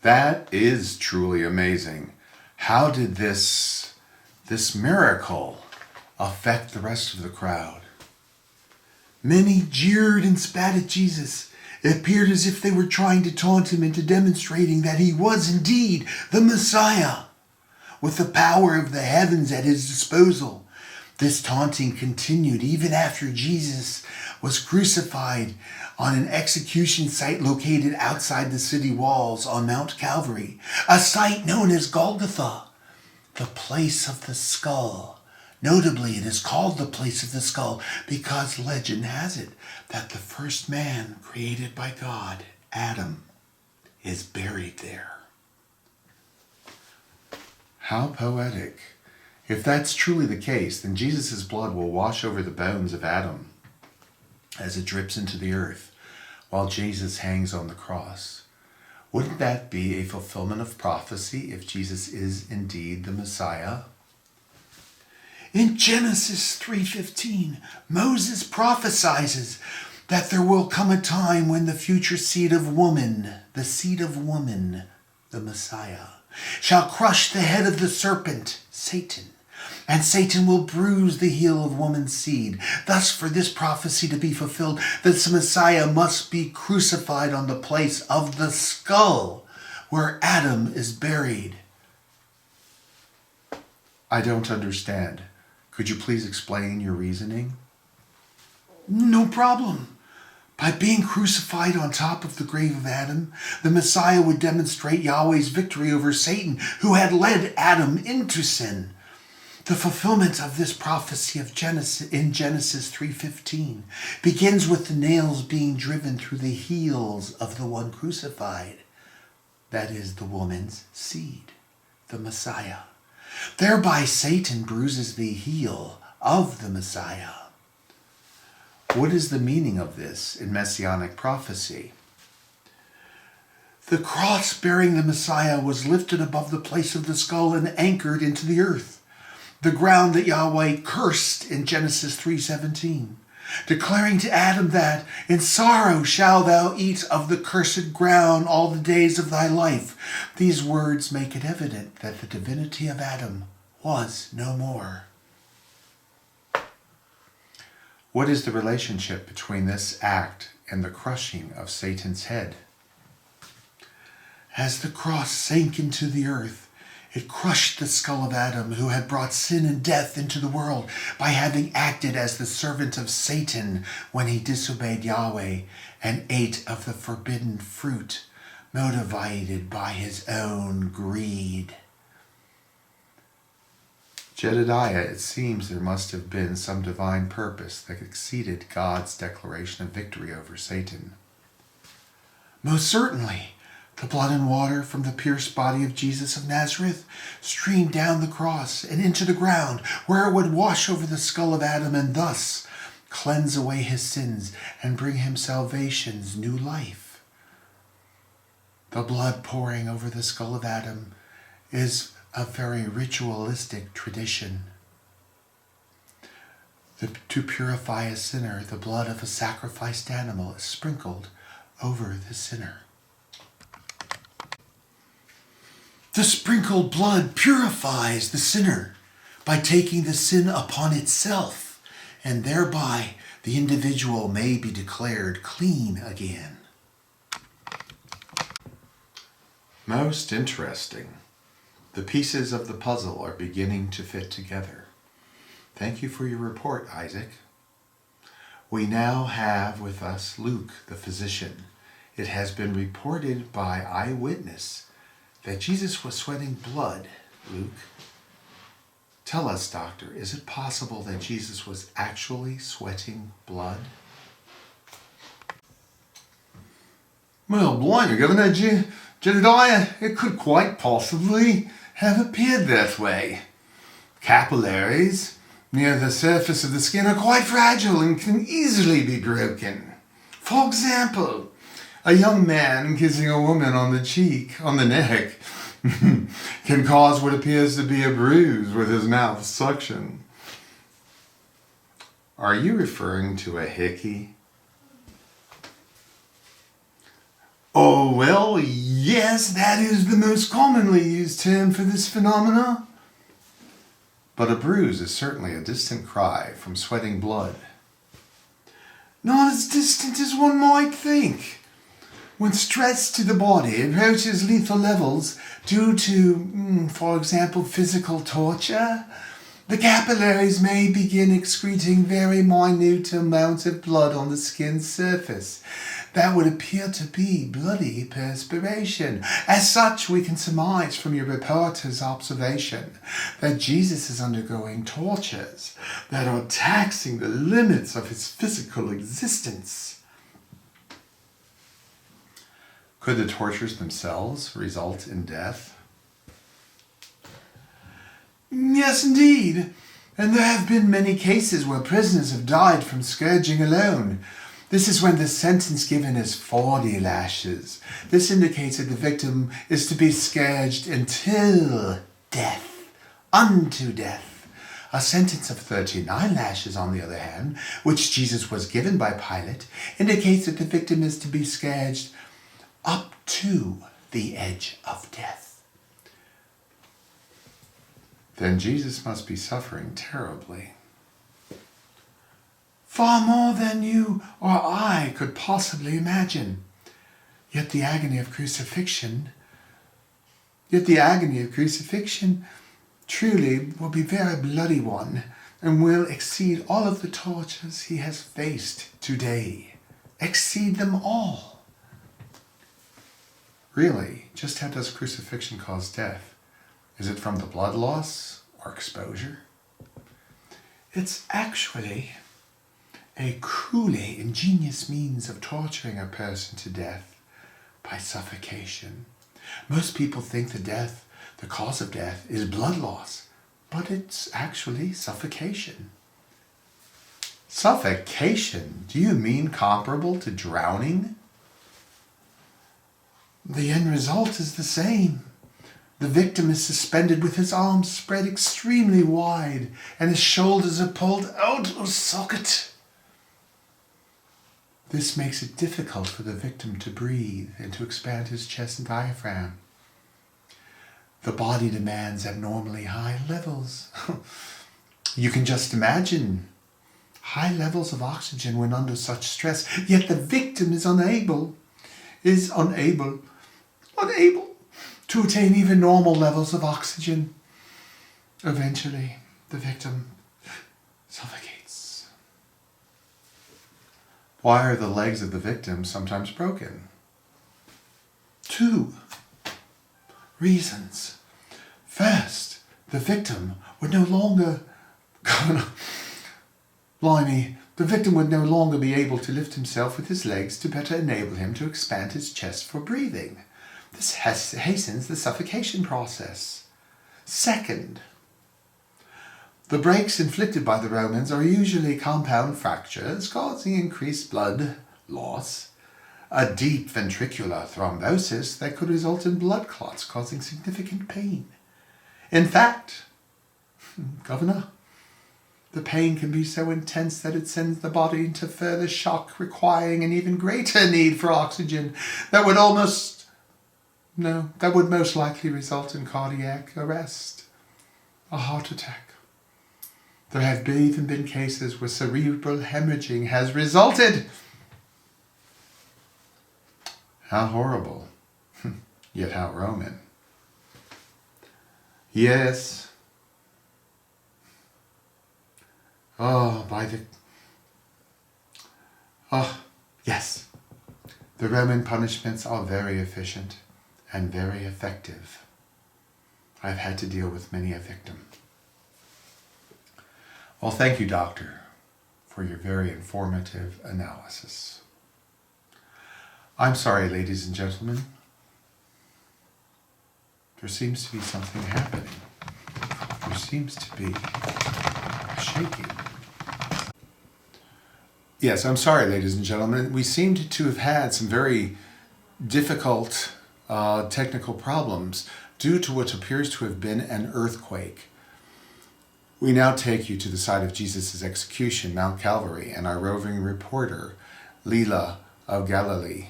That is truly amazing. How did this miracle affect the rest of the crowd? Many jeered and spat at Jesus. It appeared as if they were trying to taunt him into demonstrating that he was indeed the Messiah, with the power of the heavens at his disposal. This taunting continued even after Jesus was crucified on an execution site located outside the city walls on Mount Calvary, a site known as Golgotha, the place of the skull. Notably, it is called the place of the skull because legend has it that the first man created by God, Adam, is buried there. How poetic. If that's truly the case, then Jesus' blood will wash over the bones of Adam as it drips into the earth while Jesus hangs on the cross. Wouldn't that be a fulfillment of prophecy if Jesus is indeed the Messiah? In Genesis 3:15, Moses prophesies that there will come a time when the future seed of woman, the Messiah, shall crush the head of the serpent, Satan, and Satan will bruise the heel of woman's seed. Thus, for this prophecy to be fulfilled, the Messiah must be crucified on the place of the skull where Adam is buried. I don't understand. Could you please explain your reasoning? No problem. By being crucified on top of the grave of Adam, the Messiah would demonstrate Yahweh's victory over Satan, who had led Adam into sin. The fulfillment of this prophecy in Genesis 3:15 begins with the nails being driven through the heels of the one crucified. That is the woman's seed, the Messiah. Thereby Satan bruises the heel of the Messiah. What is the meaning of this in messianic prophecy? The cross bearing the Messiah was lifted above the place of the skull and anchored into the earth, the ground that Yahweh cursed in Genesis 3:17, declaring to Adam that, "In sorrow shalt thou eat of the cursed ground all the days of thy life." These words make it evident that the divinity of Adam was no more. What is the relationship between this act and the crushing of Satan's head? As the cross sank into the earth, it crushed the skull of Adam, who had brought sin and death into the world by having acted as the servant of Satan when he disobeyed Yahweh and ate of the forbidden fruit, motivated by his own greed. Jedediah, it seems there must have been some divine purpose that exceeded God's declaration of victory over Satan. Most certainly. The blood and water from the pierced body of Jesus of Nazareth streamed down the cross and into the ground, where it would wash over the skull of Adam and thus cleanse away his sins and bring him salvation's new life. The blood pouring over the skull of Adam is a very ritualistic tradition. To purify a sinner, the blood of a sacrificed animal is sprinkled over the sinner. The sprinkled blood purifies the sinner by taking the sin upon itself, and thereby the individual may be declared clean again. Most interesting. The pieces of the puzzle are beginning to fit together. Thank you for your report, Isaac. We now have with us Luke, the physician. It has been reported by eyewitness that Jesus was sweating blood. Luke, tell us, doctor, is it possible that Jesus was actually sweating blood? Well, blimey, Governor Jedediah, it could quite possibly have appeared that way. Capillaries near the surface of the skin are quite fragile and can easily be broken. For example, a young man kissing a woman on the neck, can cause what appears to be a bruise with his mouth suction. Are you referring to a hickey? Oh, well, Yes, that is the most commonly used term for this phenomena. But a bruise is certainly a distant cry from sweating blood. Not as distant as one might think. When stress to the body approaches lethal levels due to, for example, physical torture, the capillaries may begin excreting very minute amounts of blood on the skin's surface. That would appear to be bloody perspiration. As such, we can surmise from your reporter's observation that Jesus is undergoing tortures that are taxing the limits of his physical existence. Could the tortures themselves result in death? Yes, indeed. And there have been many cases where prisoners have died from scourging alone. This is when the sentence given is 40 lashes. This indicates that the victim is to be scourged until death, unto death. A sentence of 39 lashes, on the other hand, which Jesus was given by Pilate, indicates that the victim is to be scourged up to the edge of death. Then Jesus must be suffering terribly. Far more than you or I could possibly imagine. Yet the agony of crucifixion truly will be a very bloody one and will exceed all of the tortures he has faced today. Exceed them all. Really, just how does crucifixion cause death? Is it from the blood loss or exposure? It's actually a cruelly ingenious means of torturing a person to death by suffocation. Most people think the cause of death is blood loss, but it's actually suffocation. Suffocation? Do you mean comparable to drowning? The end result is the same. The victim is suspended with his arms spread extremely wide and his shoulders are pulled out of socket. This makes it difficult for the victim to breathe and to expand his chest and diaphragm. The body demands abnormally high levels. You can just imagine high levels of oxygen when under such stress, yet the victim is unable to attain even normal levels of oxygen. Eventually, the victim suffocates. Why are the legs of the victim sometimes broken? 2 reasons. First, the victim would no longer be able to lift himself with his legs to better enable him to expand his chest for breathing. This hastens the suffocation process. Second, the breaks inflicted by the Romans are usually compound fractures causing increased blood loss, a deep ventricular thrombosis that could result in blood clots causing significant pain. In fact, Governor, the pain can be so intense that it sends the body into further shock, requiring an even greater need for oxygen that would most likely result in cardiac arrest, a heart attack. There have even been cases where cerebral hemorrhaging has resulted. How horrible, yet how Roman. Yes. Yes. The Roman punishments are very efficient and very effective. I've had to deal with many a victim. Well, thank you, Doctor, for your very informative analysis. I'm sorry, ladies and gentlemen. There seems to be something happening. There seems to be a shaking. Yes, I'm sorry, ladies and gentlemen. We seem to have had some very difficult technical problems due to what appears to have been an earthquake. We now take you to the site of Jesus' execution, Mount Calvary, and our roving reporter, Leela of Galilee,